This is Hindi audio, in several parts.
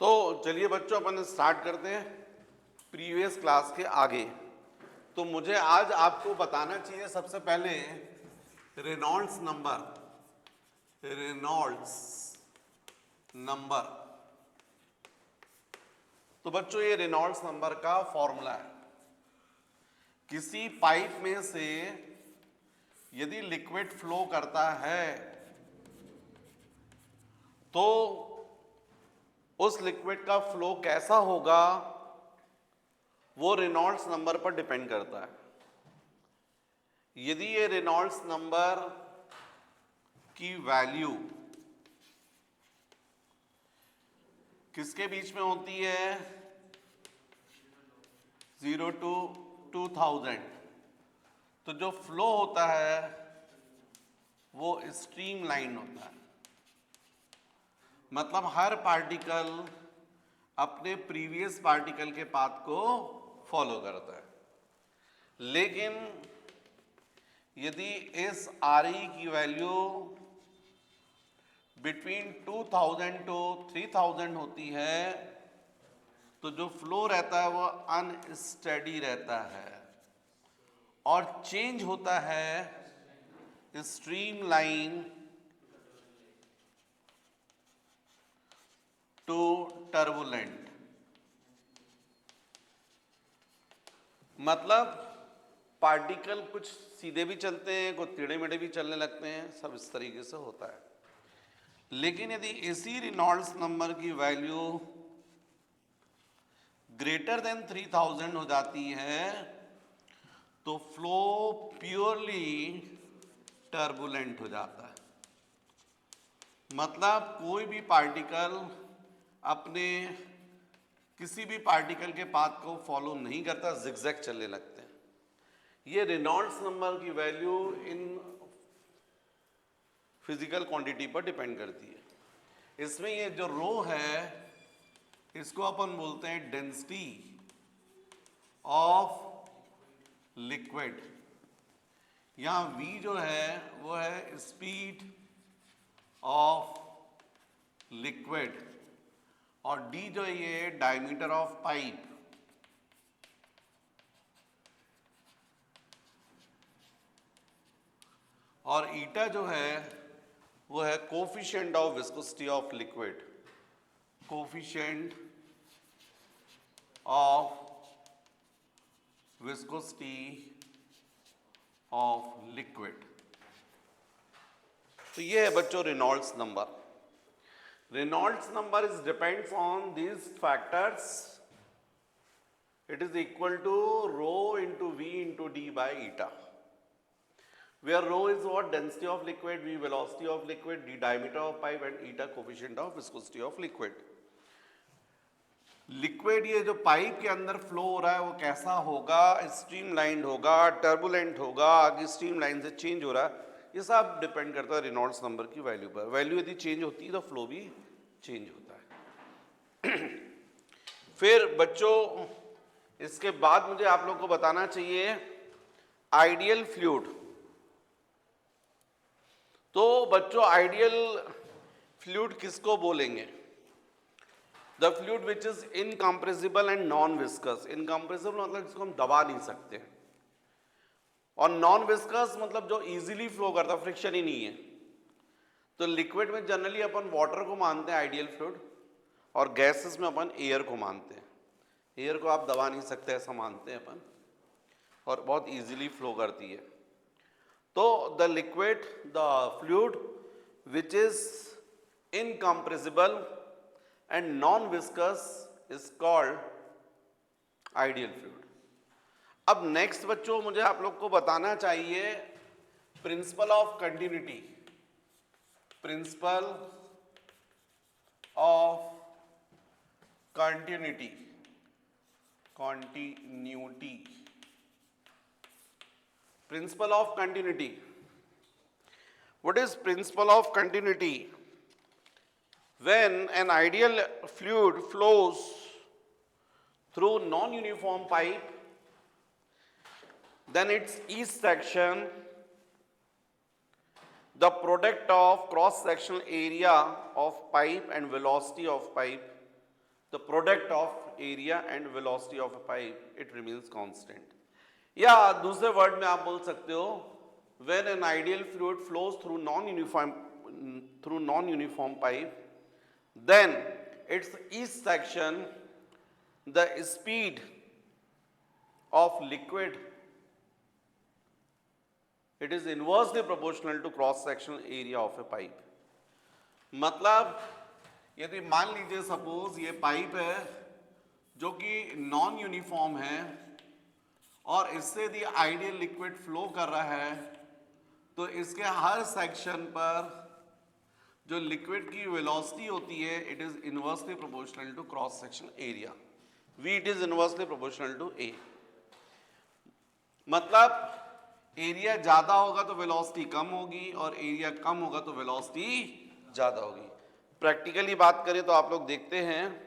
तो चलिए बच्चों, अपन स्टार्ट करते हैं प्रीवियस क्लास के आगे। तो मुझे आज आपको बताना चाहिए सबसे पहले रेनॉल्ड्स नंबर। तो बच्चों, ये रेनॉल्ड्स नंबर का फॉर्मूला है। किसी पाइप में से यदि लिक्विड फ्लो करता है तो उस लिक्विड का फ्लो कैसा होगा वो रेनॉल्ड्स नंबर पर डिपेंड करता है। यदि ये रेनॉल्ड्स नंबर की वैल्यू किसके बीच में होती है, 0 to 2000, तो जो फ्लो होता है वो स्ट्रीम लाइन होता है। मतलब हर पार्टिकल अपने प्रीवियस पार्टिकल के पाथ को फॉलो करता है। लेकिन यदि इस आर ई की वैल्यू बिटवीन 2000 टू 3000 होती है तो जो फ्लो रहता है वो अनस्टेडी रहता है और चेंज होता है स्ट्रीम लाइन टू टर्बुलेंट। मतलब पार्टिकल कुछ सीधे भी चलते हैं, कुछ टेढ़े मेढ़े भी चलने लगते हैं, सब इस तरीके से होता है। लेकिन यदि इसी रेनॉल्ड्स नंबर की वैल्यू ग्रेटर देन 3000 हो जाती है तो फ्लो प्योरली टर्बुलेंट हो जाता है। मतलब कोई भी पार्टिकल अपने किसी भी पार्टिकल के पाथ को फॉलो नहीं करता, जिगजैग चलने लगते हैं। ये रेनॉल्ड्स नंबर की वैल्यू इन फिजिकल क्वांटिटी पर डिपेंड करती है। इसमें ये जो रो है इसको अपन बोलते हैं डेंसिटी ऑफ लिक्विड। यहाँ v जो है वो है स्पीड ऑफ लिक्विड और d जो है ये डायमीटर ऑफ पाइप। और ईटा जो है वो है coefficient of viscosity of liquid. Coefficient of viscosity of liquid. तो ये है बच्चों Reynolds number. Reynolds number is depends on these factors. It is equal to rho into v into d by eta, where rho is what? Density of liquid, v velocity of liquid, d diameter of pipe and eta coefficient of viscosity of liquid. Liquid ये जो पाइप के अंदर फ्लो हो रहा है वो कैसा होगा, स्ट्रीमलाइंड होगा, टर्बुलेंट होगा, आगे स्ट्रीम लाइन से चेंज हो रहा है, ये सब डिपेंड करता है रेनॉल्ड्स नंबर की वैल्यू पर। वैल्यू यदि चेंज होती है तो फ्लो भी चेंज होता है। फिर बच्चों इसके बाद मुझे आप लोग को बताना चाहिए आइडियल फ्लूइड। तो बच्चों आइडियल फ्लूइड किसको बोलेंगे? The fluid which is incompressible and non viscous. Incompressible मतलब जिसको हम दबा नहीं सकते, और नॉन विस्कस मतलब जो इजीली फ्लो करता, फ्रिक्शन ही नहीं है। तो लिक्विड में जनरली अपन वाटर को मानते हैं आइडियल फ्लूइड और गैसेस में अपन एयर को मानते हैं। एयर को आप दबा नहीं सकते ऐसा मानते हैं अपन, और बहुत इजीली फ्लो करती है। तो the liquid, the fluid which is incompressible and non-viscous is called ideal fluid. अब नेक्स्ट बच्चों मुझे आप लोग को बताना चाहिए principle of continuity. Principle of continuity, principle of continuity. What is principle of continuity? When an ideal fluid flows through non-uniform pipe, then its each section, the product of cross-sectional area of pipe and velocity of pipe the product of area and velocity of a pipe, it remains constant. या दूसरे वर्ड में आप बोल सकते हो, when an ideal fluid flows through non-uniform pipe, then its each section, the speed of liquid, it is inversely proportional to cross sectional area of a pipe. मतलब यदि मान लीजिए सपोज ये पाइप है जो कि नॉन यूनिफॉर्म है और इससे यदि आइडियल लिक्विड फ्लो कर रहा है, तो इसके हर सेक्शन पर जो लिक्विड की वेलोसिटी होती है, it is inversely proportional to cross section area. V it is inversely proportional to A. मतलब एरिया ज्यादा होगा तो वेलोसिटी कम होगी और एरिया कम होगा तो वेलोसिटी ज्यादा होगी. प्रैक्टिकली बात करें तो आप लोग देखते हैं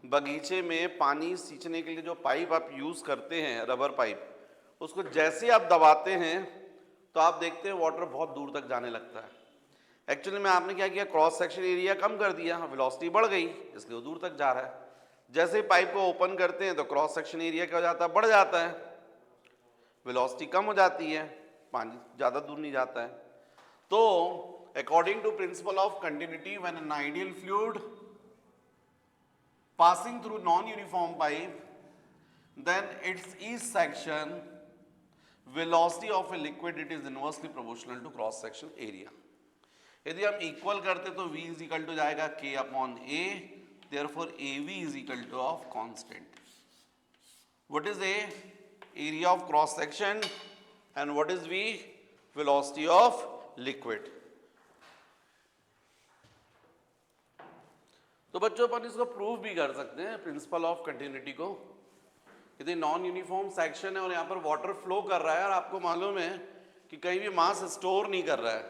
बगीचे में पानी सींचने के लिए जो पाइप आप यूज करते हैं, रबर पाइप, उसको जैसे आप दबाते हैं तो आप देखते हैं वाटर बहुत दूर तक जाने लगता है. एक्चुअली में आपने क्या किया, क्रॉस सेक्शन एरिया कम कर दिया, वेलोसिटी बढ़ गई, इसलिए वो दूर तक जा रहा है. जैसे ही पाइप को ओपन करते हैं तो क्रॉस सेक्शन एरिया क्या हो जाता है, बढ़ जाता है, वेलोसिटी कम हो जाती है, पानी ज़्यादा दूर नहीं जाता है. तो according to principle of continuity, when an ideal fluid passing through non-uniform pipe, then its each section velocity of a liquid, it is inversely proportional to cross section area. यदि हम इक्वल करते तो v इज इक्वल टू जाएगा k upon a, therefore av is equal to of constant. What is a? Area of cross section. And what is v? Velocity of liquid. तो बच्चों अपन इसको प्रूव भी कर सकते हैं प्रिंसिपल ऑफ कंटिन्यूटी को. यदि नॉन यूनिफॉर्म सेक्शन है और यहाँ पर वाटर फ्लो कर रहा है और आपको मालूम है कि कहीं भी मास स्टोर नहीं कर रहा है,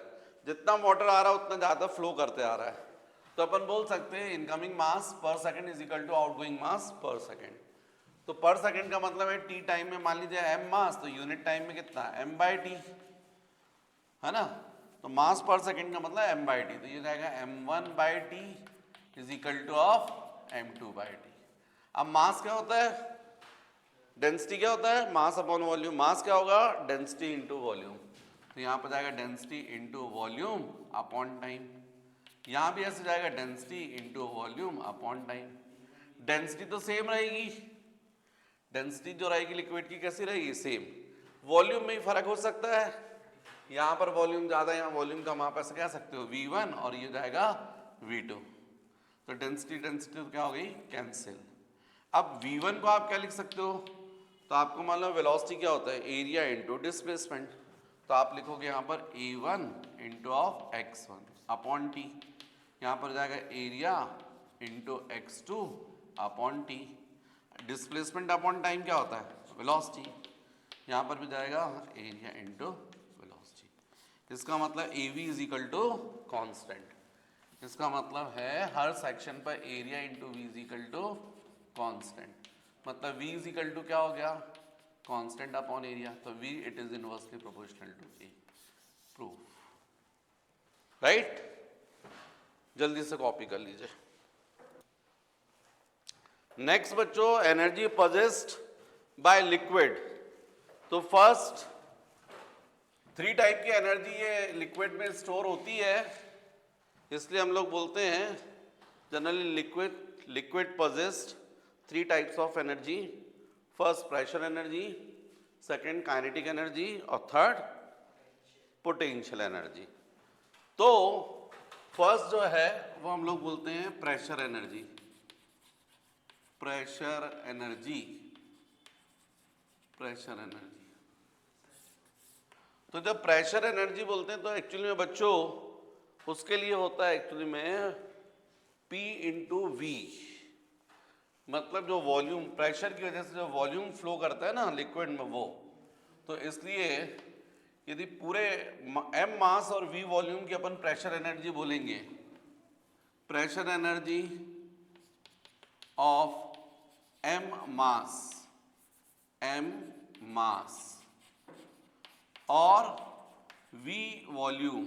जितना वाटर आ रहा है उतना ज़्यादा फ्लो करते आ रहा है, तो अपन बोल सकते हैं incoming mass per second is equal to outgoing mass per second. तो पर सेकंड का मतलब है टी टाइम में मान लीजिए m मास, तो यूनिट टाइम में कितना, m बाई टी, है ना. तो मास पर सेकंड का मतलब m बाई टी, तो ये जाएगा m1 by T is equal to of m2 by T. अब मास क्या होता है, डेंसिटी क्या होता है, मास अपॉन वॉल्यूम. मास क्या होगा, डेंसिटी इंटू वॉल्यूम. तो यहाँ पर जाएगा density into volume upon time. यहाँ भी ऐसे जाएगा density into volume upon time. Density तो सेम रहेगी, डेंसिटी जो रहेगी लिक्विड की कैसी रहेगी, सेम. वॉल्यूम में ही फर्क हो सकता है, यहाँ पर वॉल्यूम ज़्यादा, यहाँ वॉल्यूम कम, आप ऐसे कह सकते हो v1 और ये जाएगा v2. तो डेंसिटी डेंसिटी तो क्या हो गई, कैंसिल. अब v1 को आप क्या लिख सकते हो, तो आपको मालूम वेलोसिटी क्या होता है, एरिया इंटू डिस्प्लेसमेंट. तो आप लिखोगे यहाँ पर a1 into of x1 upon T. यहाँ पर जाएगा area into x2 upon T. Displacement upon time क्या होता है, वेलोसिटी. यहाँ पर भी जाएगा एरिया इंटू वेलोसिटी. इसका मतलब av is equal to constant. इसका मतलब है हर सेक्शन पर area into v is equal to constant. मतलब v इज इक्वल टू क्या हो गया, कांस्टेंट अपॉन एरिया. तो v it is inversely proportional to a. Proof. Right, जल्दी से कॉपी कर लीजिए. नेक्स्ट बच्चों, एनर्जी पोजेस्ड बाय लिक्विड. तो फर्स्ट 3 टाइप की एनर्जी ये लिक्विड में स्टोर होती है, इसलिए हम लोग बोलते हैं generally liquid possessed 3 types of energy. First pressure energy, second kinetic energy और थर्ड पोटेंशियल एनर्जी. तो फर्स्ट जो है वो हम लोग बोलते हैं pressure energy. Pressure energy, pressure energy. तो जब प्रेशर एनर्जी बोलते हैं तो एक्चुअली में बच्चों उसके लिए होता है एक्चुअली में P इंटू वी. मतलब जो वॉल्यूम, प्रेशर की वजह से जो वॉल्यूम फ्लो करता है ना लिक्विड में वो, तो इसलिए यदि पूरे m मास और v वॉल्यूम की अपन प्रेशर एनर्जी बोलेंगे, प्रेशर एनर्जी ऑफ m मास और v वॉल्यूम,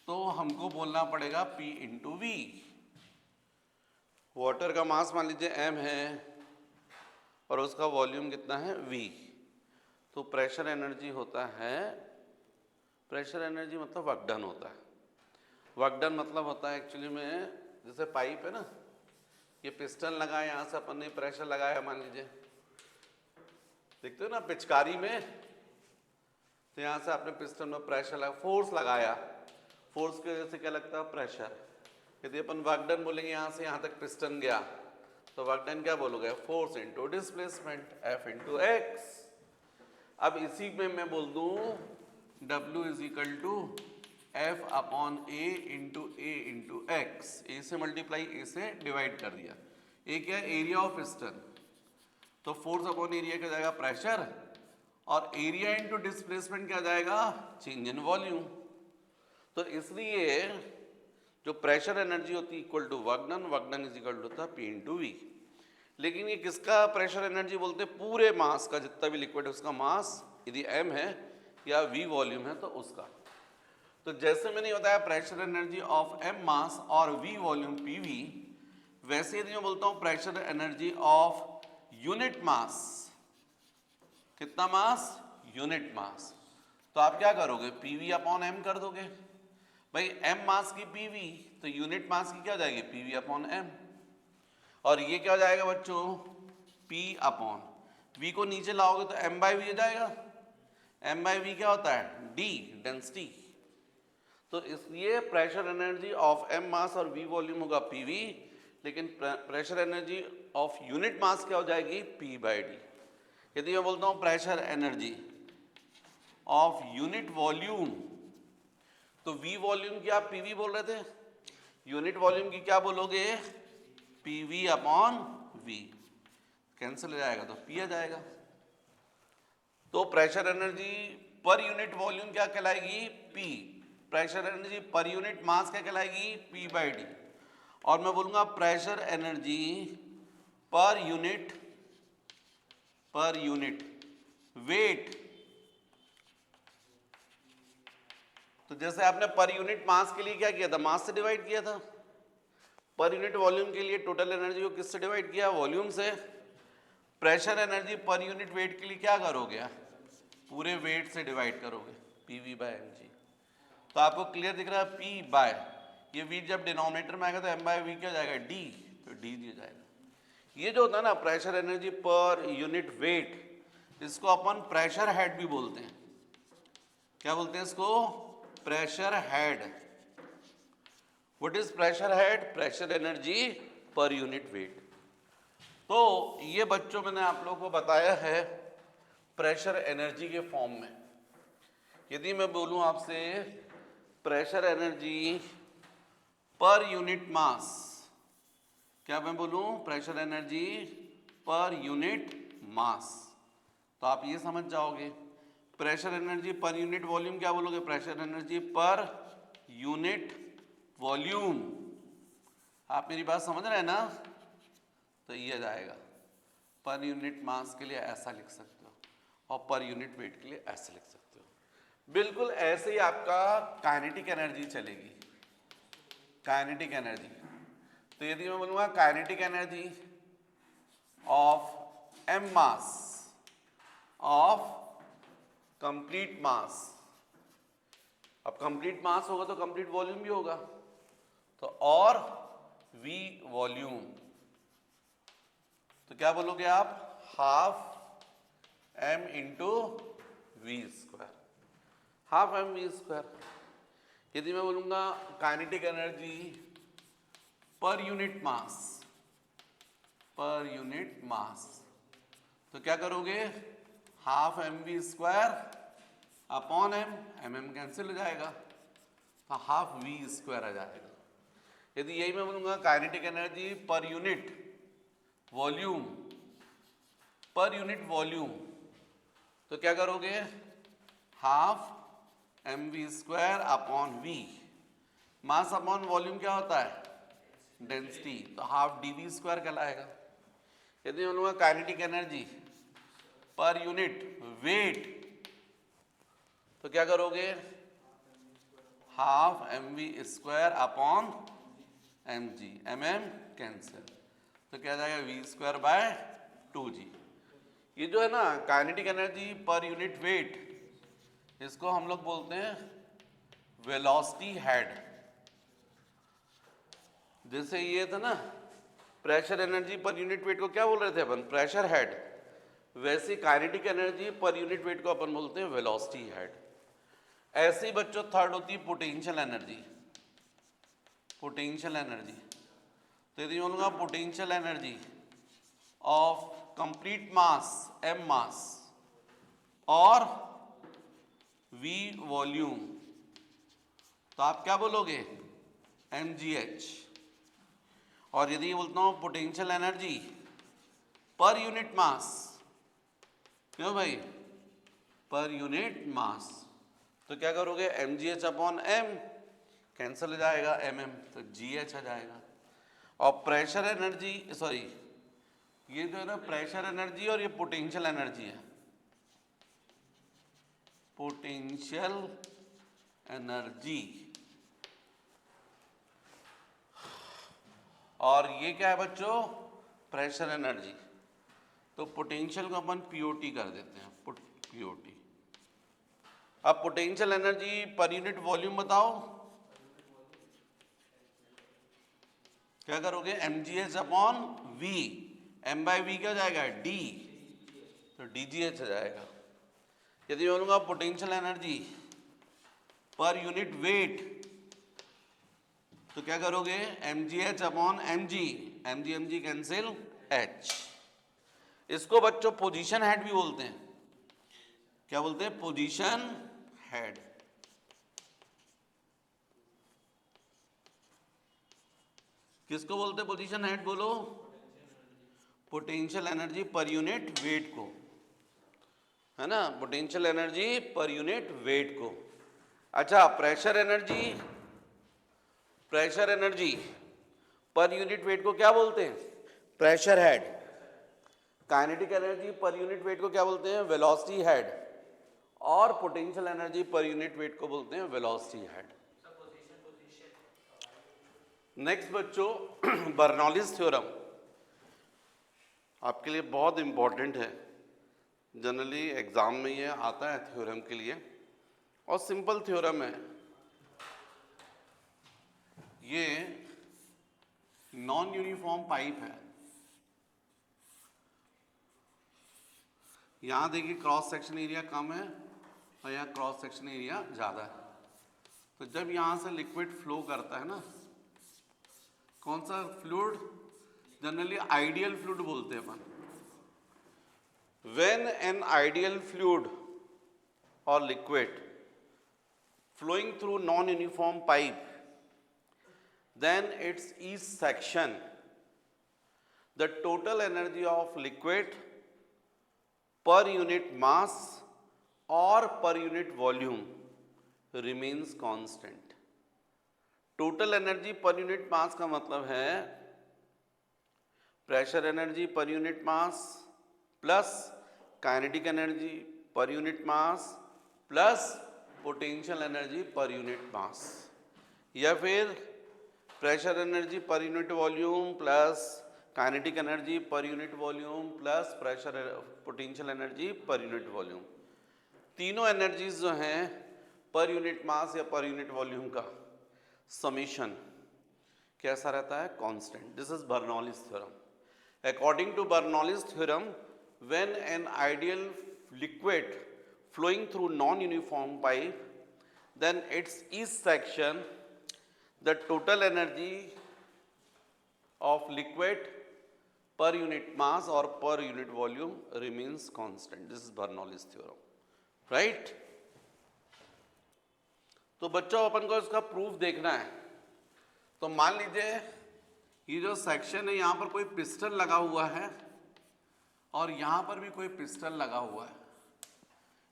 तो हमको बोलना पड़ेगा P इंटू वी. वाटर का मास मान लीजिए m है और उसका वॉल्यूम कितना है v, तो प्रेशर एनर्जी होता है, प्रेशर एनर्जी मतलब वर्क डन होता है। वर्क डन मतलब होता है एक्चुअली में, जैसे पाइप है ना, ये पिस्टन लगा है, यहाँ से अपन ने प्रेशर लगाया मान लीजिए, देखते हो ना पिचकारी में, तो यहाँ से आपने पिस्टन में प्रेशर लगा, फोर्स लगाया, फोर्स की वजह से क्या लगता है प्रेशर। यदि अपन वर्क डन बोलेंगे यहाँ से यहाँ तक पिस्टन गया, तो वर्क डन क्या बोलोगे, force into displacement, F into x. अब इसी में मैं बोल दूं W is equal to F upon A into x, A से मल्टीप्लाई ए से डिवाइड कर दिया। ए क्या है, एरिया ऑफ पिस्टन, तो फोर्स अपॉन एरिया क्या जाएगा प्रेशर, और एरिया इंटू डिस्प्लेसमेंट क्या जाएगा चेंज इन वॉल्यूम। तो इसलिए जो प्रेशर एनर्जी होती है equal to work done is equal to होता है P इंटू वी। लेकिन ये किसका प्रेशर एनर्जी बोलते हैं, पूरे मास का, जितना भी लिक्विड है उसका मास, यदि m है या v वॉल्यूम है तो उसका। तो जैसे मैंने बताया प्रेशर एनर्जी ऑफ m मास और v वॉल्यूम pv, वैसे यदि मैं बोलता हूं pressure energy of unit mass, कितना मास, यूनिट मास, तो आप क्या करोगे pv अपॉन m कर दोगे। भाई m मास की pv, तो यूनिट मास की क्या हो जाएगी pv अपॉन m, और ये क्या हो जाएगा बच्चों P अपॉन V को नीचे लाओगे तो M बाई वी हो जाएगा। M बाई वी क्या होता है D, डेंसिटी। तो इसलिए प्रेशर एनर्जी ऑफ M मास और V वॉल्यूम होगा PV, लेकिन pressure energy of unit mass क्या हो जाएगी P बाई D। यदि मैं बोलता हूं pressure energy of unit volume, तो V वॉल्यूम की आप PV बोल रहे थे, यूनिट वॉल्यूम की क्या बोलोगे PV अपॉन V, कैंसिल हो जाएगा तो P आ जाएगा। तो प्रेशर एनर्जी पर यूनिट वॉल्यूम क्या कहलाएगी P, प्रेशर एनर्जी पर यूनिट मास क्या कहलाएगी P बाई D, और मैं बोलूंगा प्रेशर एनर्जी पर यूनिट वेट, तो जैसे आपने पर यूनिट मास के लिए क्या किया था, मास से डिवाइड किया था, पर यूनिट वॉल्यूम के लिए टोटल एनर्जी को किससे डिवाइड किया, वॉल्यूम से। प्रेशर एनर्जी पर यूनिट वेट के लिए क्या करोगे, पूरे वेट से डिवाइड करोगे पीवी बाय एमजी। तो आपको क्लियर दिख रहा है पी बाय, ये वी जब डिनोमिनेटर में आएगा तो एम बाय वी क्या जाएगा डी, तो डी दिया जाएगा। ये जो होता है ना प्रेशर एनर्जी पर यूनिट वेट, इसको अपन प्रेशर हेड भी बोलते हैं। क्या बोलते हैं इसको, pressure head. What is pressure head, pressure energy पर यूनिट वेट। तो ये बच्चों मैंने आप लोगों को बताया है प्रेशर एनर्जी के फॉर्म में। यदि मैं बोलूं आपसे प्रेशर एनर्जी पर यूनिट मास, क्या मैं बोलूं प्रेशर एनर्जी पर यूनिट मास, तो आप ये समझ जाओगे। प्रेशर एनर्जी पर यूनिट वॉल्यूम क्या बोलोगे, प्रेशर एनर्जी पर यूनिट वॉल्यूम। आप मेरी बात समझ रहे हैं ना, तो ये जाएगा पर यूनिट मास के लिए ऐसा लिख सकते हो, और पर यूनिट वेट के लिए ऐसे लिख सकते हो। बिल्कुल ऐसे ही आपका काइनेटिक एनर्जी चलेगी, काइनेटिक एनर्जी। तो यदि मैं बोलूंगा kinetic energy of m mass of complete mass, अब कंप्लीट मास होगा तो कंप्लीट वॉल्यूम भी होगा, तो और v वॉल्यूम, तो क्या बोलोगे आप, half m into V square, half m V square. यदि मैं बोलूंगा काइनेटिक एनर्जी पर यूनिट मास, तो क्या करोगे, half m V square upon m cancel हो जाएगा, तो हाफ वी स्क्वायर आ जाएगा। यदि यही मैं बोलूंगा काइनेटिक एनर्जी पर यूनिट वॉल्यूम, तो क्या करोगे, half M V square upon V, mass upon volume क्या होता है डेंसिटी, तो हाफ डी वी स्क्वायर कहलाएगा। यदि मैं बोलूंगा काइनेटिक एनर्जी पर यूनिट वेट, तो क्या करोगे, half M V square upon M G, M cancel, तो क्या जाएगा v²/2g। ये जो है ना काइनेटिक एनर्जी पर यूनिट वेट, इसको हम लोग बोलते हैं वेलोसिटी हेड। जैसे ये था ना प्रेशर एनर्जी पर यूनिट वेट को क्या बोल रहे थे अपन, प्रेशर हेड, वैसे काइनेटिक एनर्जी पर यूनिट वेट को अपन बोलते हैं वेलोसिटी हेड। ऐसे ही बच्चों थर्ड होती है पोटेंशियल एनर्जी। पोटेंशियल एनर्जी, तो यदि बोलूंगा potential energy of complete mass m मास और v वॉल्यूम, तो आप क्या बोलोगे mgh। और यदि बोलता हूं पोटेंशियल एनर्जी पर यूनिट मास, क्यों भाई, पर यूनिट मास, तो क्या करोगे mgh/m, कैंसिल हो जाएगा mm, तो gh आ जाएगा। और प्रेशर एनर्जी, सॉरी ये जो है ना प्रेशर एनर्जी और ये पोटेंशियल एनर्जी है, पोटेंशियल एनर्जी, और ये क्या है बच्चों, प्रेशर एनर्जी। तो पोटेंशियल को अपन पीओटी कर देते हैं, पीओटी। अब पोटेंशियल एनर्जी पर यूनिट वॉल्यूम बताओ, क्या करोगे mgh/v, m/v क्या हो जाएगा d, तो dgh हो जाएगा। यदि बोलूंगा पोटेंशियल एनर्जी पर यूनिट वेट, तो क्या करोगे mgh/mg, mg कैंसिल h। इसको बच्चों पोजीशन हेड भी बोलते हैं। क्या बोलते हैं, पोजीशन हेड। किसको बोलते हैं पोजीशन हेड, बोलो, पोटेंशियल एनर्जी पर यूनिट वेट को, है ना, पोटेंशियल एनर्जी पर यूनिट वेट को। अच्छा, प्रेशर एनर्जी, प्रेशर एनर्जी पर यूनिट वेट को क्या बोलते हैं, प्रेशर हेड। काइनेटिक एनर्जी पर यूनिट वेट को क्या बोलते हैं, वेलोसिटी हेड। और पोटेंशियल एनर्जी पर यूनिट वेट को बोलते हैं वेलोसिटी हेड। नेक्स्ट बच्चों बर्नौलीज थ्योरम आपके लिए बहुत इंपॉर्टेंट है, जनरली एग्जाम में ये आता है थ्योरम के लिए, और सिंपल थ्योरम है ये। नॉन यूनिफॉर्म पाइप है, यहां देखिए क्रॉस सेक्शन एरिया कम है और यहाँ क्रॉस सेक्शन एरिया ज़्यादा है। तो जब यहाँ से लिक्विड फ्लो करता है ना, कौन सा फ्लूइड, जनरली आइडियल फ्लूइड बोलते हैं अपन। व्हेन एन आइडियल फ्लूइड और liquid flowing through non-uniform pipe, then its each section, the total energy of liquid per unit mass or per unit volume remains constant. Total energy पर यूनिट मास का मतलब है प्रेशर एनर्जी पर unit mass plus kinetic energy पर unit mass plus potential energy पर यूनिट मास, या फिर प्रेशर एनर्जी पर unit volume plus kinetic energy पर unit volume plus pressure potential energy पर यूनिट वॉल्यूम। तीनों एनर्जीज जो हैं पर यूनिट मास या पर यूनिट वॉल्यूम का समीशन कैसा रहता है, constant. This is Bernoulli's theorem. According to Bernoulli's theorem, when an ideal liquid flowing through non-uniform pipe, then its each section, the total energy of liquid per unit mass or per unit volume remains constant. This is Bernoulli's theorem, right? तो बच्चों अपन को इसका प्रूफ देखना है। तो मान लीजिए ये जो सेक्शन है यहाँ पर कोई पिस्टन लगा हुआ है और यहाँ पर भी कोई पिस्टन लगा हुआ है।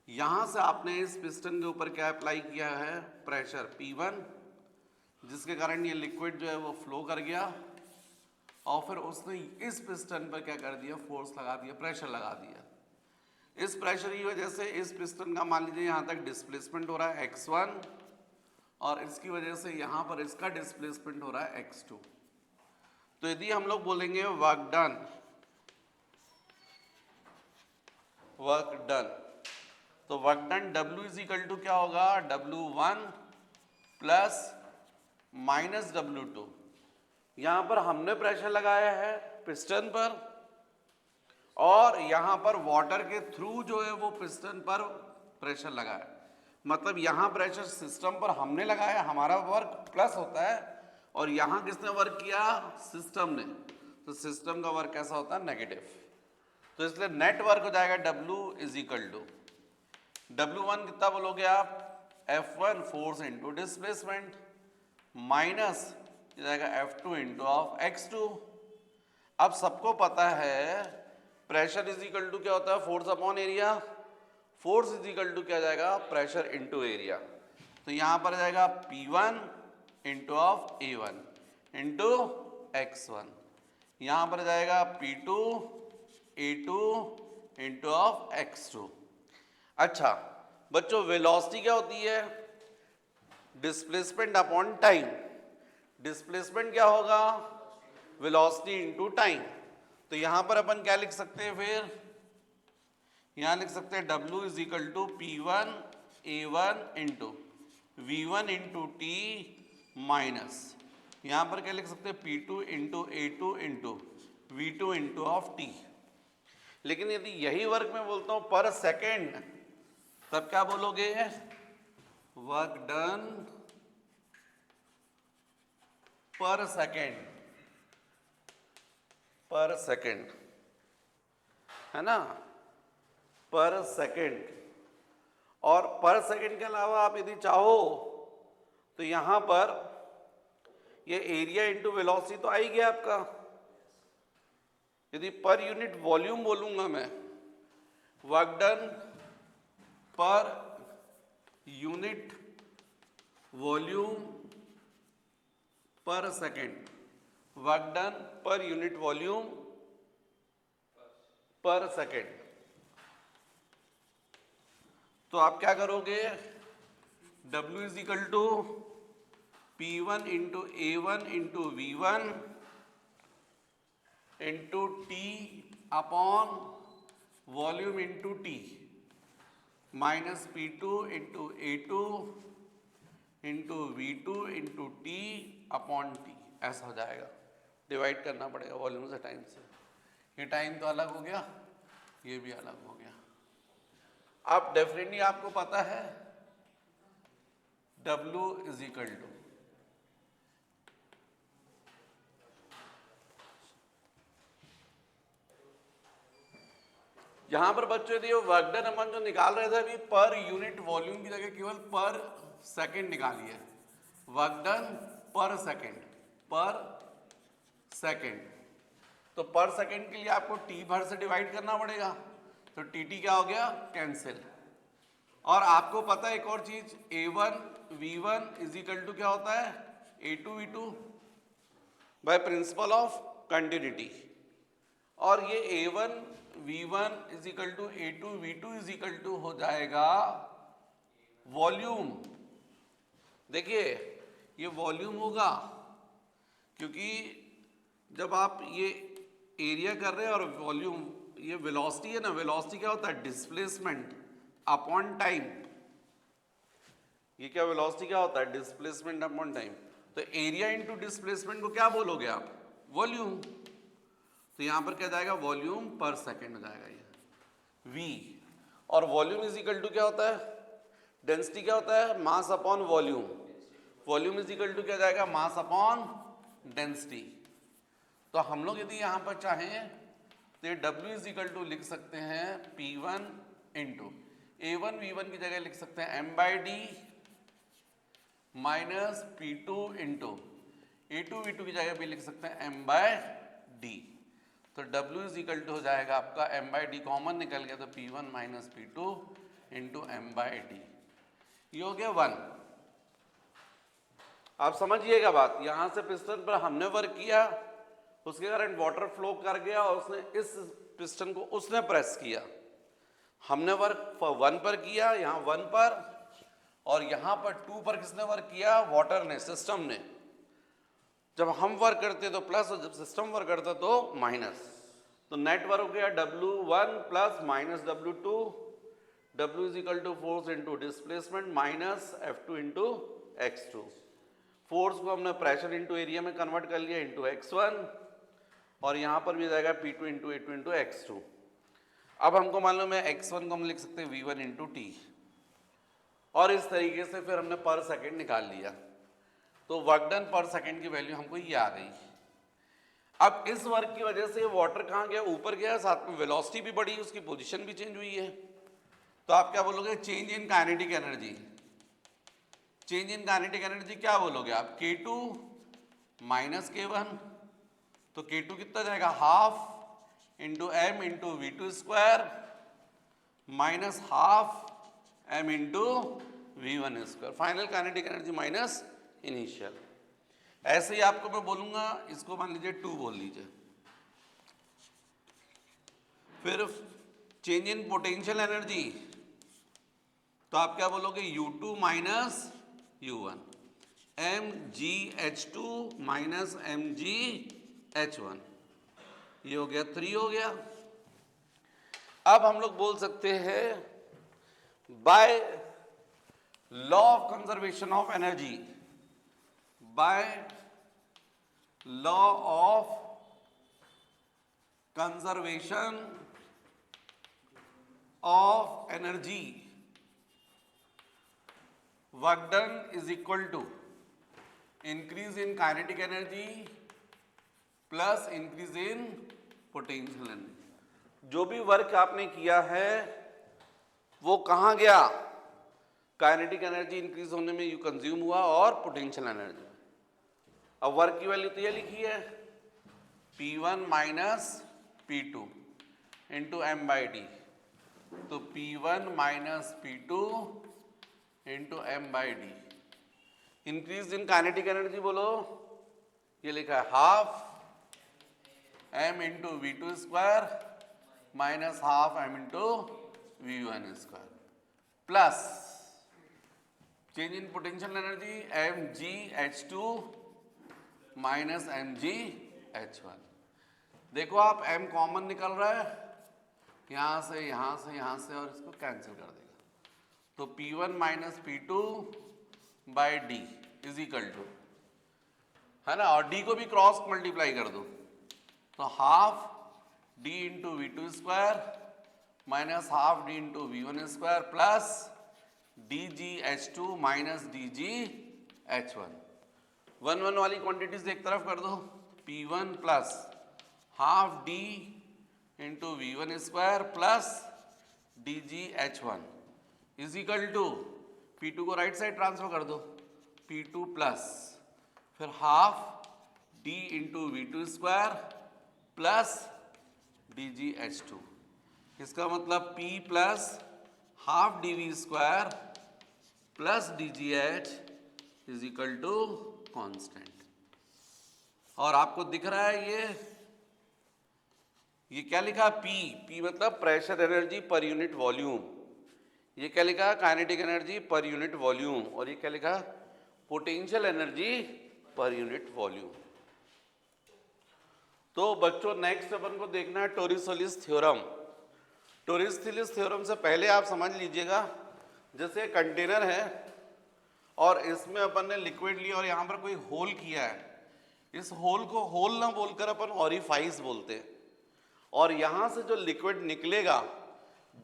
यहाँ से आपने इस पिस्टन के ऊपर क्या अप्लाई किया है, प्रेशर P1, जिसके कारण ये लिक्विड जो है वो फ्लो कर गया, और फिर उसने इस पिस्टन पर क्या कर दिया, फोर्स लगा दिया, प्रेशर लगा दिया। इस प्रेशर की वजह से इस पिस्टन का मान लीजिए यहाँ तक डिस्प्लेसमेंट हो रहा है x1, और इसकी वजह से यहाँ पर इसका डिस्प्लेसमेंट हो रहा है x2। तो यदि हम लोग बोलेंगे वर्क डन, तो work done W is equal to क्या होगा, W1 प्लस माइनस W2। यहां पर हमने प्रेशर लगाया है पिस्टन पर, और यहां पर वाटर के थ्रू जो है वो पिस्टन पर प्रेशर लगाया। मतलब यहां प्रेशर सिस्टम पर हमने लगाया, हमारा वर्क प्लस होता है, और यहां किसने वर्क किया, सिस्टम ने। तो सिस्टम का वर्क कैसा होता है, नेगेटिव। तो इसलिए नेट वर्क हो जाएगा W is equal to W1 कितना बोलोगे आप, F1 force into displacement, minus जाएगा F2 इंटू ऑफ x2। अब सबको पता है प्रेशर इज इक्वल टू क्या होता है, force upon area. Force is equal to क्या जाएगा, प्रेशर इंटू एरिया। तो यहां पर जाएगा P1 into of A1 into x1, यहां पर जाएगा P2 A2 into of x2। अच्छा बच्चों, वेलोसिटी क्या होती है, डिस्प्लेसमेंट अपॉन टाइम। डिस्प्लेसमेंट क्या होगा, वेलोसिटी इंटू टाइम। तो यहां पर अपन क्या लिख सकते हैं, फिर यहां लिख सकते हैं W is equal to P1 A1 into V1 into T minus, यहां पर क्या लिख सकते हैं, P2 into A2 into V2 into of T. लेकिन यदि यही वर्क में बोलता हूं पर सेकेंड, तब क्या बोलोगे, वर्क डन पर सेकेंड, पर सेकेंड, है ना, पर सेकेंड। और पर सेकेंड के अलावा आप यदि चाहो तो यहां पर ये एरिया इंटू वेलोसिटी तो आ ही गया आपका। यदि पर यूनिट वॉल्यूम बोलूंगा मैं, वर्क डन पर यूनिट वॉल्यूम पर सेकेंड, वर्क डन पर यूनिट वॉल्यूम पर सेकेंड। तो आप क्या करोगे, W is equal to P1 into A1 into V1 into T upon volume into T, minus P2 into A2 into V2 into T upon T, ऐसा हो जाएगा। डिवाइड करना पड़ेगा वॉल्यूम से टाइम से। ये टाइम तो अलग हो गया, ये भी अलग हो गया। अब डेफिनेटली आपको पता है W इज इक्वल टू, यहां पर बच्चों यदि वर्क डन अपन जो निकाल रहे थे अभी, पर यूनिट वॉल्यूम की जगह केवल पर सेकेंड निकालिए। वर्क डन पर सेकेंड, पर सेकेंड। तो पर सेकेंड के लिए आपको टी भर से डिवाइड करना पड़ेगा, तो टी क्या हो गया, कैंसिल। और आपको पता है एक और चीज, A1 V1 is equal to क्या होता है, A2 V2 by principle of continuity. और ये A1 V1 is equal to A2 V2 is equal to हो जाएगा वॉल्यूम। देखिए ये वॉल्यूम होगा, क्योंकि जब आप ये एरिया कर रहे हैं और वॉल्यूम, ये वेलोसिटी है ना, वेलोसिटी क्या होता है, डिस्प्लेसमेंट अपॉन टाइम। ये क्या वेलोसिटी क्या होता है, डिस्प्लेसमेंट अपॉन टाइम। तो एरिया इंटू डिस्प्लेसमेंट को क्या बोलोगे आप, वॉल्यूम। तो यहां पर क्या जाएगा, वॉल्यूम पर सेकेंड हो जाएगा ये V। और वॉल्यूम इज इक्वल टू क्या होता है, डेंसिटी क्या होता है, mass upon volume. Volume is equal to क्या जाएगा, मास अपॉन डेंसिटी। तो हम लोग यदि यहां पर चाहें तो ये W इज इक्वल टू लिख सकते हैं P1 इंटू A1 V1 की जगह लिख सकते हैं m/d minus P2 into A2 V2 की जगह भी लिख सकते हैं m/d। तो W इज इक्वल टू हो जाएगा आपका m/d, कॉमन निकल गया तो P1 minus P2 into m/d। ये हो गया 1। आप समझिएगा बात, यहां से पिस्टन पर हमने वर्क किया, उसके कारण वाटर फ्लो कर गया और उसने इस पिस्टन को उसने प्रेस किया। हमने वर्क 1 पर किया, यहां 1 पर, और यहां पर 2 पर किसने वर्क किया, वाटर ने, सिस्टम ने। जब हम वर्क करते तो प्लस और जब सिस्टम वर्क करता तो माइनस। तो नेट वर्क हो गया W1 plus minus W2, W is equal to force into displacement minus F2 into X2। Force को हमने प्रेशर इंटू एरिया में कन्वर्ट कर लिया इंटू X1, और यहाँ पर भी जाएगा P2 into A2 into X2। अब हमको मालूम है X1 को हम लिख सकते हैं V1 इंटू T, और इस तरीके से फिर हमने पर सेकेंड निकाल लिया। तो वर्क डन पर सेकेंड की वैल्यू हमको ये आ गई। अब इस वर्क की वजह से वाटर कहाँ गया, ऊपर गया, साथ में वेलोसिटी भी बढ़ी, उसकी पोजीशन भी चेंज हुई है। तो आप क्या बोलोगे, change in kinetic energy. Change in kinetic energy क्या बोलोगे आप, K2 माइनस K1। तो K2 कितना जाएगा, half into M into V2 square minus half M into V1 square. Final kinetic energy minus initial. ऐसे ही आपको मैं बोलूंगा, इसको मान लीजिए 2 बोल लीजिए। फिर चेंज इन पोटेंशियल एनर्जी, तो आप क्या बोलोगे, U2 minus U1, MgH2 minus MgH1। ये हो गया 3 हो गया। अब हम लोग बोल सकते हैं by law of conservation of energy, by law of conservation of energy, work done is equal to increase in kinetic energy plus increase in potential energy. जो भी वर्क आपने किया है वो कहाँ गया, काइनेटिक एनर्जी इंक्रीज होने में यू कंज्यूम हुआ और पोटेंशियल एनर्जी। अब वर्क की वैल्यू तो ये लिखी है, P1 minus P2 into M by D. तो P1 minus P2 into M by D. Increase in kinetic energy बोलो, ये लिखा है half M into V2 square minus half M into V1 square plus change in potential energy MgH2 minus MgH1। देखो आप M कॉमन निकल रहा है, यहां से यहां से यहां से, और इसको कैंसिल कर देगा। तो P1 minus P2 by D is equal to, है ना, और D को भी क्रॉस मल्टीप्लाई कर दो, तो half D into V2 square minus half D into V1 square plus DgH2 minus DgH1। 1 वाली क्वांटिटीज एक तरफ कर दो, P1 plus half D into V1 square plus DgH1 is equal to, P2 को राइट साइड ट्रांसफर कर दो, P2 प्लस फिर half D into V2 square plus DgH2। इसका मतलब P plus half DV square plus DgH is equal to constant. और आपको दिख रहा है ये क्या लिखा, P मतलब प्रेशर एनर्जी पर यूनिट वॉल्यूम, ये क्या लिखा, काइनेटिक एनर्जी पर यूनिट वॉल्यूम, और ये क्या लिखा, पोटेंशियल एनर्जी पर यूनिट वॉल्यूम। तो बच्चों नेक्स्ट अपन को देखना है टोरिसेलिस थ्योरम। टोरिसेलिस थ्योरम से पहले आप समझ लीजिएगा, जैसे कंटेनर है और इसमें अपन ने लिक्विड लिया और यहाँ पर कोई होल किया है, इस होल को होल ना बोलकर अपन ऑरिफाइस बोलते हैं, और यहाँ से जो लिक्विड निकलेगा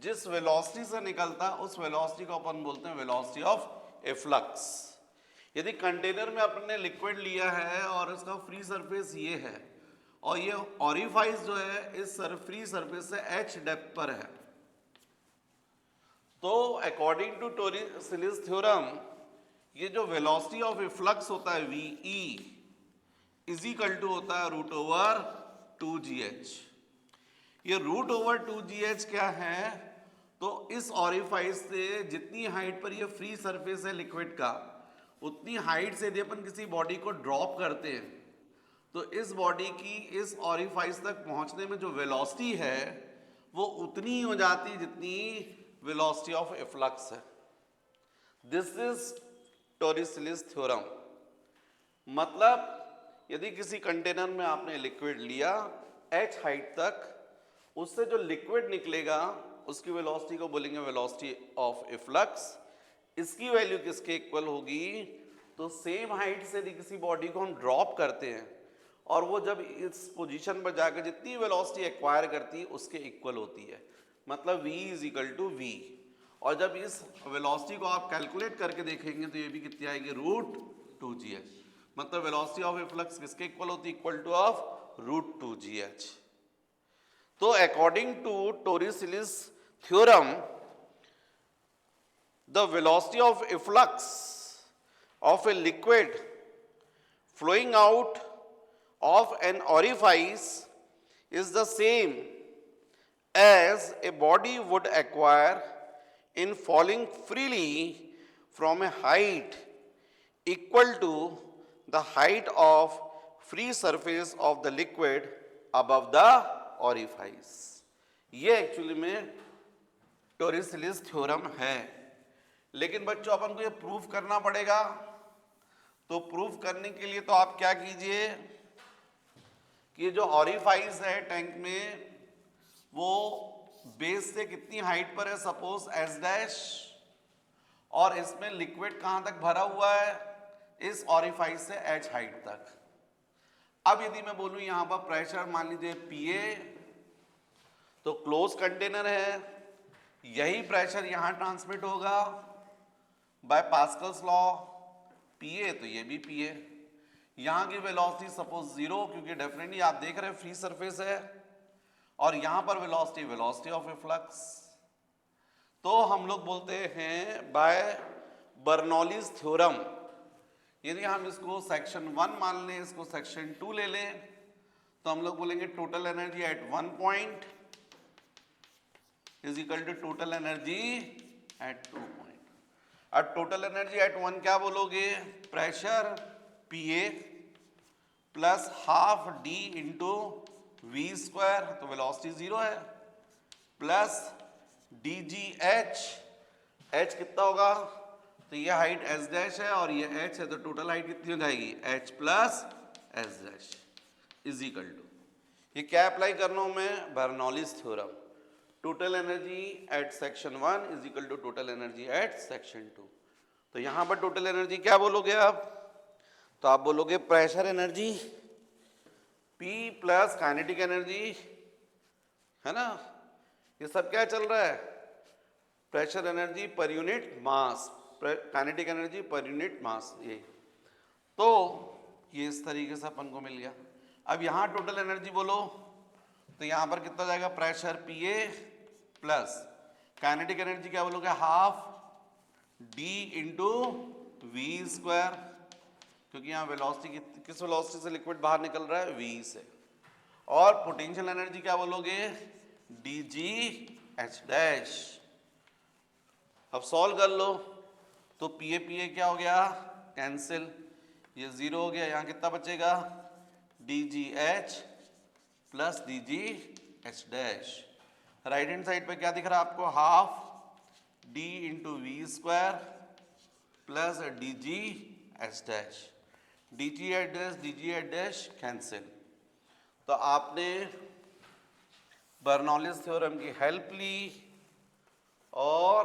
जिस वेलोसिटी से निकलता है उस वेलोसिटी को अपन बोलते हैं वेलोसिटी ऑफ एफ्लक्स। यदि कंटेनर में अपन ने लिक्विड लिया है और इसका फ्री सरफेस ये है और ये ऑरिफाइस जो है इस फ्री सरफेस से h डेप्थ पर है, तो अकॉर्डिंग टू टोरिसेलिस थ्योरम ये जो वेलोसिटी ऑफ एफ्लक्स होता है VE इज इक्वल टू होता है रूट ओवर 2GH। ये रूट ओवर 2GH क्या है, तो इस ऑरिफाइस से जितनी हाइट पर ये फ्री सरफेस है लिक्विड का, उतनी हाइट से यदि अपन किसी बॉडी को ड्रॉप करते हैं तो इस बॉडी की इस ऑरिफाइस तक पहुंचने में जो वेलोसिटी है वो उतनी ही हो जाती जितनी वेलोसिटी ऑफ एफ्लक्स है। This is Torricelli's theorem. मतलब यदि किसी कंटेनर में आपने लिक्विड लिया h हाइट तक, उससे जो लिक्विड निकलेगा उसकी वेलोसिटी को बोलेंगे वेलोसिटी ऑफ इफ्लक्स। इसकी वैल्यू किसके इक्वल होगी? तो सेम हाइट से यदि किसी बॉडी को हम ड्रॉप करते हैं और वो जब इस पोजीशन पर जाकर जितनी वेलोसिटी एक्वायर करती है उसके इक्वल होती है, मतलब v is equal to V. और जब इस वेलोसिटी को आप कैलकुलेट करके देखेंगे तो ये भी कितनी आएगी? √2gh। मतलब वेलोसिटी ऑफ इफ्लक्स किसके इक्वल होती है? Equal to of √2gh। तो according to Torricelli's theorem, the velocity of efflux of a liquid flowing out of an orifice is the same as a body would acquire in falling freely from a height equal to the height of free surface of the liquid above the orifice। ये एक्चुअली में टोरिसेलिस थ्योरम है। लेकिन बच्चों अपन को ये प्रूफ करना पड़ेगा। तो प्रूफ करने के लिए तो आप क्या कीजिए कि जो ऑरिफाइस है टैंक में वो बेस से कितनी हाइट पर है? सपोज एस डैश, और इसमें लिक्विड कहां तक भरा हुआ है? इस ऑरिफाइस से एच हाइट तक। अब यदि मैं बोलूं यहां पर प्रेशर मान लीजिए पीए, तो क्लोज कंटेनर है, यही प्रेशर यहां ट्रांसमिट होगा बाय पास्कल्स लॉ। पीए तो ये भी पीए। यहां की वेलोसिटी सपोज 0, क्योंकि डेफिनेटली आप देख रहे हैं फ्री सरफेस है, और यहां पर वेलोसिटी ऑफ इफ्लक्स। तो हम लोग बोलते हैं बाय बर्नौलीज थ्योरम। यदि हम इसको सेक्शन 1 मान लें, इसको सेक्शन 2 ले लें, तो हम लोग बोलेंगे total energy at 1 point is equal to total energy at 2 point. अब टोटल एनर्जी एट 1 क्या बोलोगे? Pressure PA plus half D into V square, तो वेलोसिटी 0 है, plus D G H. H कितना होगा? तो ये हाइट एस डैश है और ये एच है, तो टोटल हाइट कितनी हो जाएगी? H plus S dash is equal to, ये क्या अप्लाई करना हूं मैं? Bernoulli's theorem. Total energy at section 1 is equal to total energy at section 2। तो यहां पर टोटल एनर्जी क्या बोलोगे आप? तो आप बोलोगे pressure energy P plus kinetic energy, है ना? ये सब क्या चल रहा है? प्रेशर एनर्जी पर यूनिट मास, काइनेटिक एनर्जी पर यूनिट मास, ये। तो ये इस तरीके से अपन को मिल गया। अब यहां टोटल एनर्जी बोलो, तो यहां पर कितना जाएगा? Pressure PA plus kinetic energy क्या बोलोगे? Half D into V square, क्योंकि यहां वेलोसिटी किस वेलोसिटी से लिक्विड बाहर निकल रहा है? वी से। और पोटेंशियल एनर्जी क्या बोलोगे? D G H dash. अब सॉल्व कर लो, तो पीए पीए क्या हो गया? कैंसिल, ये 0 हो गया। यहां कितना बचेगा? D G H plus D G H dash. Right hand side पे क्या दिख रहा है आपको? Half D into V square plus D G H dash. D G H dash cancel. तो आपने बर्नौलीज थ्योरम की हेल्प ली और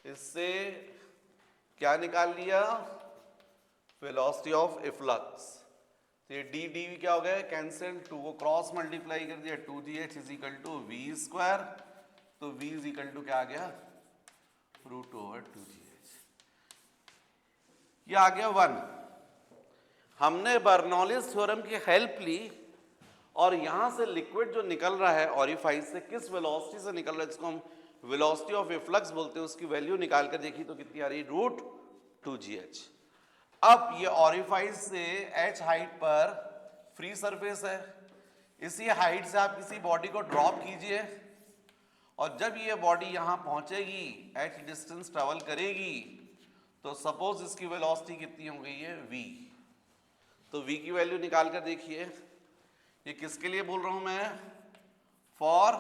इससे क्या निकाल लिया? Velocity of efflux. तो ये डी डी क्या हो गया? कैंसिल। 2 को क्रॉस मल्टीप्लाई कर दिया, 2gh is equal to V square. तो v इज इक्वल टू क्या आ गया? √2/2gh। ये आ गया 1। हमने बर्नौलीज थ्योरम की हेल्प ली और यहां से लिक्विड जो निकल रहा है ऑरिफाइस से, किस वेलोसिटी से निकल रहा है, जिसको हम वेलोसिटी ऑफ इफ्लक्स बोलते हैं, उसकी वैल्यू निकाल कर देखी तो कितनी आ रही? √2gh। अब ये ऑरिफाइस से h हाइट पर फ्री सरफेस है, इसी हाइट से आप किसी बॉडी को ड्रॉप कीजिए और जब ये बॉडी यहां पहुंचेगी, h डिस्टेंस ट्रेवल करेगी, तो सपोज इसकी वेलोसिटी कितनी हो गई है? v। तो v की वैल्यू निकाल कर देखिए। ये किसके लिए बोल रहा हूं मैं? For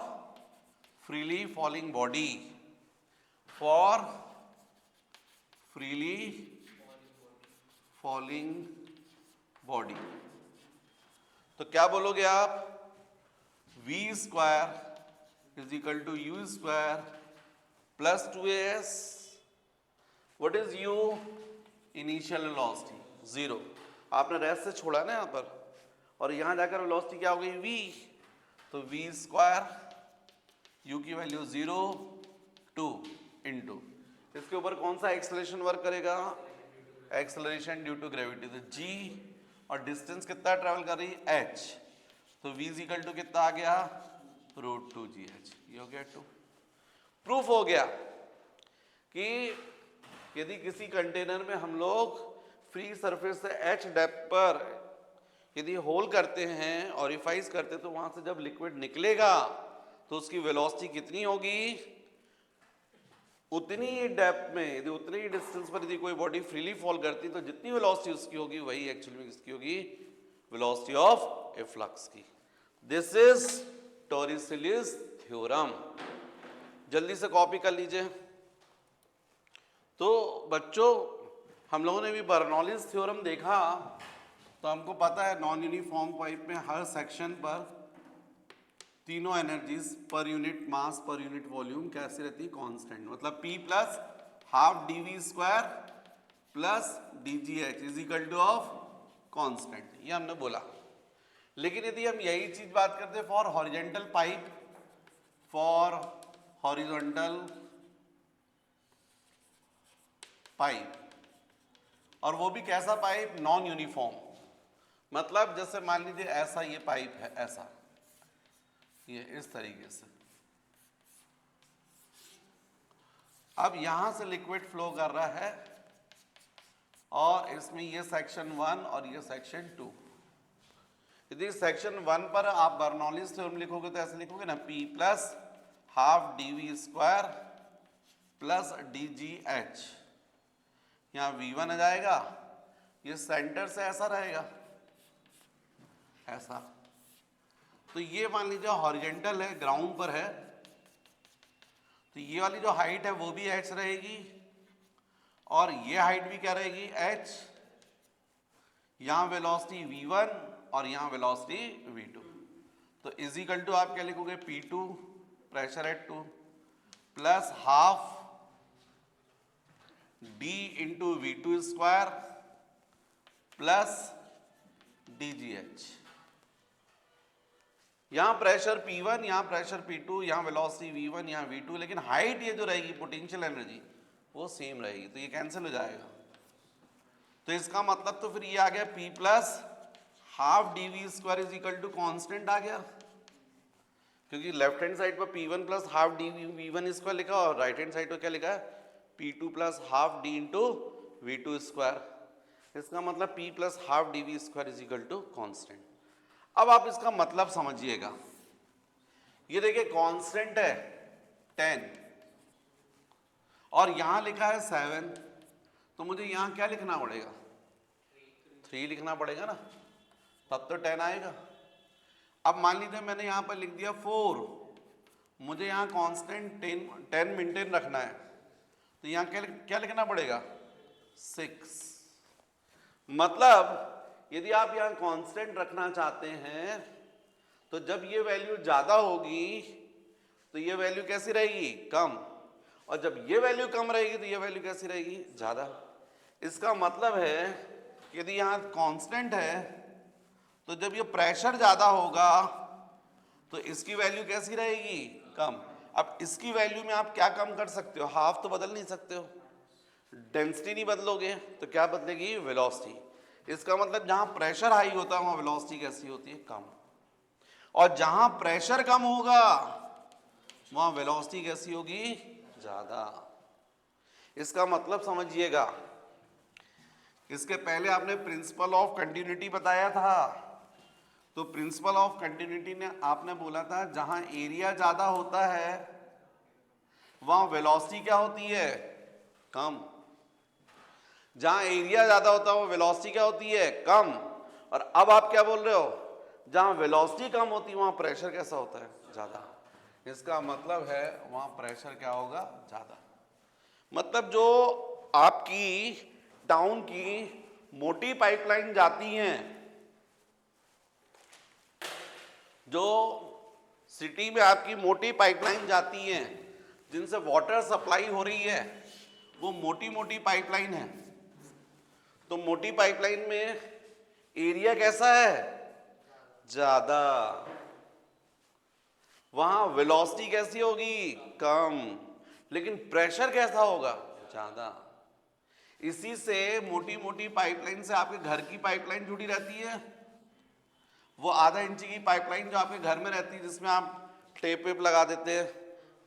freely falling body, for freely falling body. तो क्या बोलोगे आप, v square is equal to U square plus 2as। What is u? Initial velocity 0। आपने रेस्ट से छोड़ा ना यहाँ पर, और यहाँ जाकर वेलोसिटी क्या हो गई v, तो v स्क्वायर u की वैल्यू 0 2 इंटू इसके ऊपर कौन सा एक्सेलरेशन वर्क करेगा, एक्सेलरेशन ड्यू टू ग्रेविटी, तो g, और डिस्टेंस कितना ट्रेवल कर रही है h, तो v इज इक्वल टू कितना आ गया √2gh। ये हो गया 2। प्रूफ हो गया कि यदि किसी कंटेनर में हम लोग फ्री सरफेस से h डेप्थ पर यदि होल करते हैं, ऑरिफाइज करते हैं, तो वहां से जब लिक्विड निकलेगा तो उसकी वेलोसिटी कितनी होगी, उतनी ही डेप्थ में, यदि उतनी ही डिस्टेंस पर यदि कोई बॉडी फ्रीली फॉल करती है तो जितनी वेलोसिटी उसकी होगी वही एक्चुअली में किसकी होगी, वेलोसिटी ऑफ ए फ्लक्स की। This is Torricelli's theorem. जल्दी से कॉपी कर लीजिए। तो बच्चों हम लोगों ने भी बर्नौलीज थ्योरम देखा, तो हमको पता है नॉन यूनिफॉर्म पाइप में हर सेक्शन पर तीनों एनर्जीज पर यूनिट मास पर यूनिट वॉल्यूम कैसे रहती है, कांस्टेंट। मतलब P plus half dv square plus dgh is equal to of constant, ये हमने बोला। लेकिन यदि हम यही चीज बात करते हैं for horizontal pipe, for horizontal pipe, और वो भी कैसा पाइप, नॉन यूनिफॉर्म। मतलब जैसे मान लीजिए ऐसा ये पाइप है, ऐसा ये इस तरीके से, अब यहां से लिक्विड फ्लो कर रहा है और इसमें ये सेक्शन 1 और ये सेक्शन 2। यदि सेक्शन 1 पर आप बर्नौलीज थ्योरम लिखोगे तो ऐसे लिखोगे ना, P plus half dv square plus dgh, यहाँ v1 आ जाएगा, ये सेंटर से ऐसा रहेगा, ऐसा। तो ये मान लीजिए हॉरिजॉन्टल है, ग्राउंड पर है, तो ये वाली जो हाइट है वो भी h रहेगी, और ये हाइट भी क्या रहेगी, h। यहां वेलोसिटी v1 और यहां वेलोसिटी v2, तो इज इक्वल टू आप क्या लिखोगे, P2 pressure at 2 plus half d into v2 square plus dgh। यहां प्रेशर P1, यहां प्रेशर P2, यहां वेलोसिटी v1, यहां v2, लेकिन हाइट ये जो रहेगी पोटेंशियल एनर्जी वो सेम रहेगी, तो ये कैंसिल हो जाएगा। तो इसका मतलब तो फिर ये आ गया P plus half dv square is equal to constant आ गया, क्योंकि लेफ्ट हैंड साइड पर P1 plus half dv v1 square लिखा और राइट हैंड साइड पर क्या लिखा है, P2 plus half d into v2 square. इसका मतलब P plus half dv square is equal to constant. अब आप इसका मतलब समझिएगा, ये देखिए कांस्टेंट है 10 और यहां लिखा है 7, तो मुझे यहां क्या लिखना पड़ेगा, 3 लिखना पड़ेगा ना, तब तो 10 आएगा। अब मान लीजिए मैंने यहां पर लिख दिया 4, मुझे यहां कांस्टेंट 10 मेंटेन रखना है, तो यहां क्या लिखना पड़ेगा, 6। मतलब यदि आप यहां कांस्टेंट रखना चाहते हैं तो जब ये वैल्यू ज्यादा होगी तो ये वैल्यू कैसी रहेगी, कम, और जब ये वैल्यू कम रहेगी तो ये वैल्यू कैसी रहेगी, ज्यादा। इसका मतलब है यदि यहां कांस्टेंट है तो जब ये प्रेशर ज्यादा होगा तो इसकी वैल्यू कैसी रहेगी, कम। अब इसकी वैल्यू में आप क्या कम कर सकते हो, हाफ तो बदल नहीं सकते हो, डेंसिटी नहीं बदलोगे तो क्या बदलेगी, वेलोसिटी। इसका मतलब जहां प्रेशर हाई होता है वहां वेलोसिटी कैसी होती है, कम, और जहां प्रेशर कम होगा वहां वेलोसिटी कैसी होगी, ज्यादा। इसका मतलब समझिएगा, इसके पहले आपने प्रिंसिपल ऑफ कंटिन्यूटी बताया था, तो प्रिंसिपल ऑफ कंटिन्यूटी ने आपने बोला था जहां एरिया ज्यादा होता है वहां वेलोसिटी क्या होती है, कम। जहां एरिया ज्यादा होता है वो वेलोसिटी क्या होती है, कम। और अब आप क्या बोल रहे हो, जहां वेलोसिटी कम होती है वहां प्रेशर कैसा होता है, ज्यादा। इसका मतलब है वहां प्रेशर क्या होगा, ज्यादा। मतलब जो आपकी टाउन की मोटी पाइपलाइन जाती हैं जो सिटी में आपकी मोटी पाइपलाइन जाती हैं जिनसे वाटर सप्लाई हो रही है, वो मोटी मोटी पाइपलाइन है। तो मोटी पाइपलाइन में एरिया कैसा है? ज्यादा। वहां वेलोसिटी कैसी होगी? कम। लेकिन प्रेशर कैसा होगा? ज्यादा। इसी से मोटी मोटी पाइपलाइन से आपके घर की पाइपलाइन जुड़ी रहती है। वो आधा इंची की पाइपलाइन जो आपके घर में रहती है, जिसमें आप टेप वेप लगा देते हैं,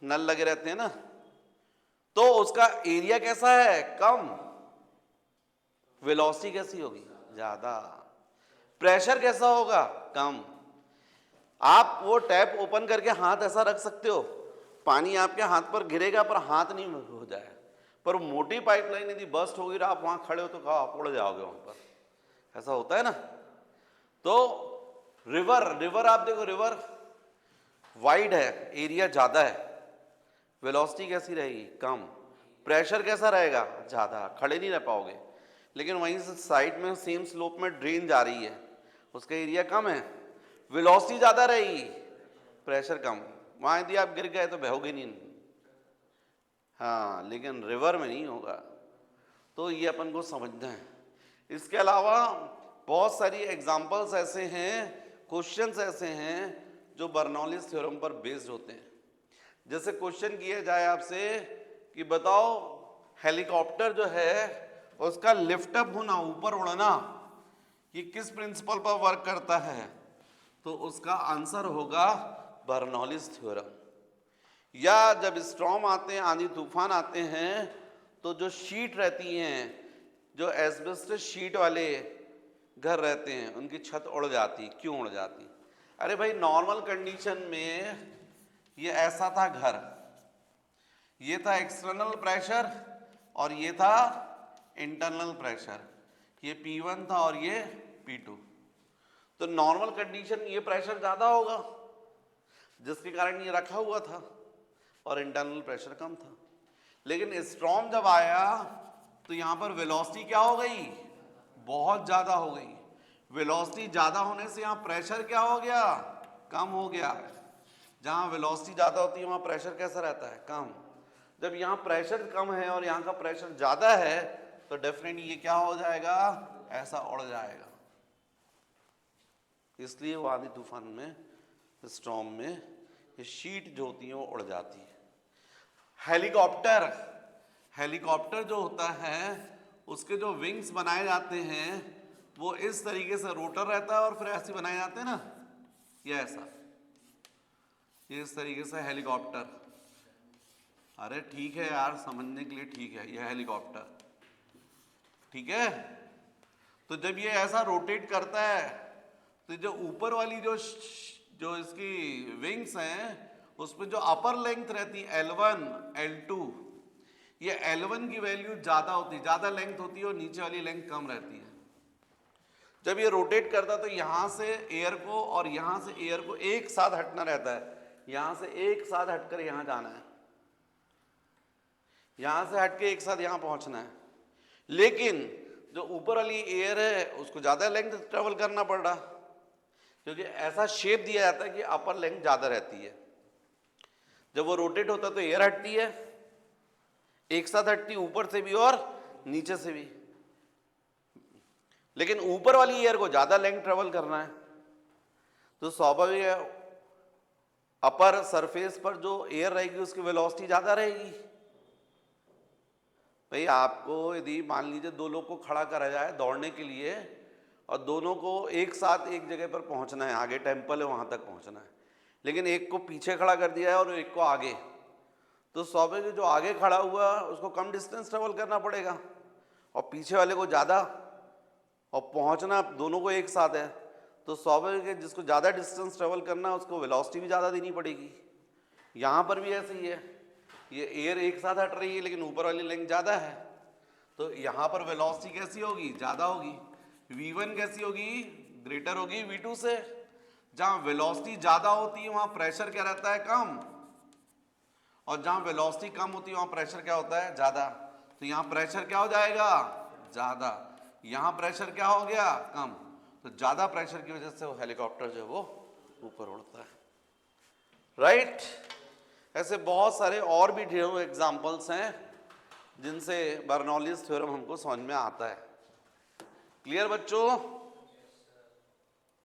नल लगे रहते हैं ना, तो उसका एरिया कैसा है? कम। वेलोसिटी कैसी होगी? ज्यादा। प्रेशर कैसा होगा? कम। आप वो टैप ओपन करके हाथ ऐसा रख सकते हो, पानी आपके हाथ पर गिरेगा पर हाथ नहीं हो जाए। पर मोटी पाइपलाइन यदि बस्ट होगी तो आप वहां खड़े हो तो कहा आप उड़ जाओगे वहां पर। ऐसा होता है ना। तो रिवर आप देखो, रिवर वाइड है, एरिया ज्यादा है, वेलोसिटी कैसी रहेगी? कम। प्रेशर कैसा रहेगा? ज्यादा। खड़े नहीं रह पाओगे। लेकिन वहीं से साइड में सेम स्लोप में ड्रेन जा रही है, उसका एरिया कम है, वेलोसिटी ज्यादा रहेगी, प्रेशर कम। वहां यदि आप गिर गए तो बहोगे नहीं। हाँ, लेकिन रिवर में नहीं होगा। तो ये अपन को समझना है। इसके अलावा बहुत सारी एग्जांपल्स ऐसे हैं, क्वेश्चंस ऐसे हैं जो बर्नौलीज थ्योरम पर बेस्ड होते हैं। जैसे क्वेश्चन किया जाए आपसे कि बताओ हेलीकॉप्टर जो है उसका लिफ्ट अप होना, ऊपर उड़ना, ये किस प्रिंसिपल पर वर्क करता है? तो उसका आंसर होगा बर्नौलीज थ्योरम। या जब स्टॉर्म आते हैं, आंधी तूफान आते हैं, तो जो शीट रहती हैं, जो एस्बेस्टस शीट वाले घर रहते हैं, उनकी छत उड़ जाती। क्यों उड़ जाती? अरे भाई, नॉर्मल कंडीशन में ये ऐसा था घर, ये था एक्सटर्नल प्रेशर और ये था इंटरनल प्रेशर, ये P1 था और ये P2। तो नॉर्मल कंडीशन ये प्रेशर ज्यादा होगा, जिसके कारण ये रखा हुआ था, और इंटरनल प्रेशर कम था। लेकिन स्टॉर्म जब आया तो यहां पर वेलोसिटी क्या हो गई? बहुत ज्यादा हो गई। वेलोसिटी ज्यादा होने से यहां प्रेशर क्या हो गया? कम हो गया। जहां वेलोसिटी ज्यादा होती है वहां प्रेशर कैसा रहता है? कम। जब यहाँ प्रेशर कम है और यहाँ का प्रेशर ज्यादा है तो डेफिनेटली ये क्या हो जाएगा? ऐसा उड़ जाएगा। इसलिए वो आंधी तूफान में, स्टॉर्म में, ये शीट जो होती है वो उड़ जाती है। हेलीकॉप्टर जो होता है उसके जो विंग्स बनाए जाते हैं वो इस तरीके से रोटर रहता है और फिर ऐसे बनाए जाते हैं ना, ये ऐसा, ये इस तरीके से हेलीकॉप्टर। अरे ठीक है यार, समझने के लिए ठीक है, यह हेलीकॉप्टर, ठीक है। तो जब ये ऐसा रोटेट करता है तो जो ऊपर वाली जो इसकी विंग्स हैं उसमें जो अपर लेंथ रहती है L1 L2, ये L1 की वैल्यू ज्यादा होती है, ज्यादा लेंथ होती है, और नीचे वाली लेंथ कम रहती है। जब ये रोटेट करता है तो यहां से एयर को और यहां से एयर को एक साथ हटना रहता है, यहां से एक साथ हटकर यहां जाना है, यहां से हटके एक साथ यहां पहुंचना है। लेकिन जो ऊपर वाली एयर है उसको ज्यादा लेंथ ट्रेवल करना पड़ रहा, क्योंकि ऐसा शेप दिया जाता है कि अपर लेंथ ज्यादा रहती है। जब वो रोटेट होता है तो एयर हटती है, एक साथ हटती, ऊपर से भी और नीचे से भी। लेकिन ऊपर वाली एयर को ज्यादा लेंथ ट्रेवल करना है तो स्वाभाविक है अपर सरफेस पर जो एयर रहेगी उसकी वेलोसिटी ज्यादा रहेगी। भाई, आपको यदि मान लीजिए दो लोग को खड़ा करा जाए दौड़ने के लिए और दोनों को एक साथ एक जगह पर पहुंचना है, आगे टेम्पल है वहां तक पहुंचना है, लेकिन एक को पीछे खड़ा कर दिया है और एक को आगे, तो स्वाभाविक जो आगे खड़ा हुआ उसको कम डिस्टेंस ट्रेवल करना पड़ेगा और पीछे वाले को ज़्यादा, और पहुंचना दोनों को एक साथ है तो स्वाभाविक है जिसको ज़्यादा डिस्टेंस ट्रेवल करना है उसको वेलोसिटी भी ज़्यादा देनी पड़ेगी। यहाँ पर भी ऐसे ही है, ये एयर एक साथ हट रही है लेकिन ऊपर वाली लेंथ ज़्यादा है, तो यहाँ पर वेलोसिटी कैसी होगी? ज़्यादा होगी। V1 कैसी होगी? ग्रेटर होगी V2 से। जहाँ वेलोसिटी ज़्यादा होती है वहाँ प्रेशर क्या रहता है? कम। और जहाँ वेलोसिटी कम होती है वहाँ प्रेशर क्या होता है? ज़्यादा। तो यहाँ प्रेशर क्या हो जाएगा? ज़्यादा। यहाँ प्रेशर क्या हो गया? कम। तो ज़्यादा प्रेशर की वजह से वो हेलीकॉप्टर जो है वो ऊपर उड़ता है, राइट। ऐसे बहुत सारे और भी ढेरों एग्जांपल्स हैं जिनसे बर्नौलीज थ्योरम हमको समझ में आता है। क्लियर बच्चों?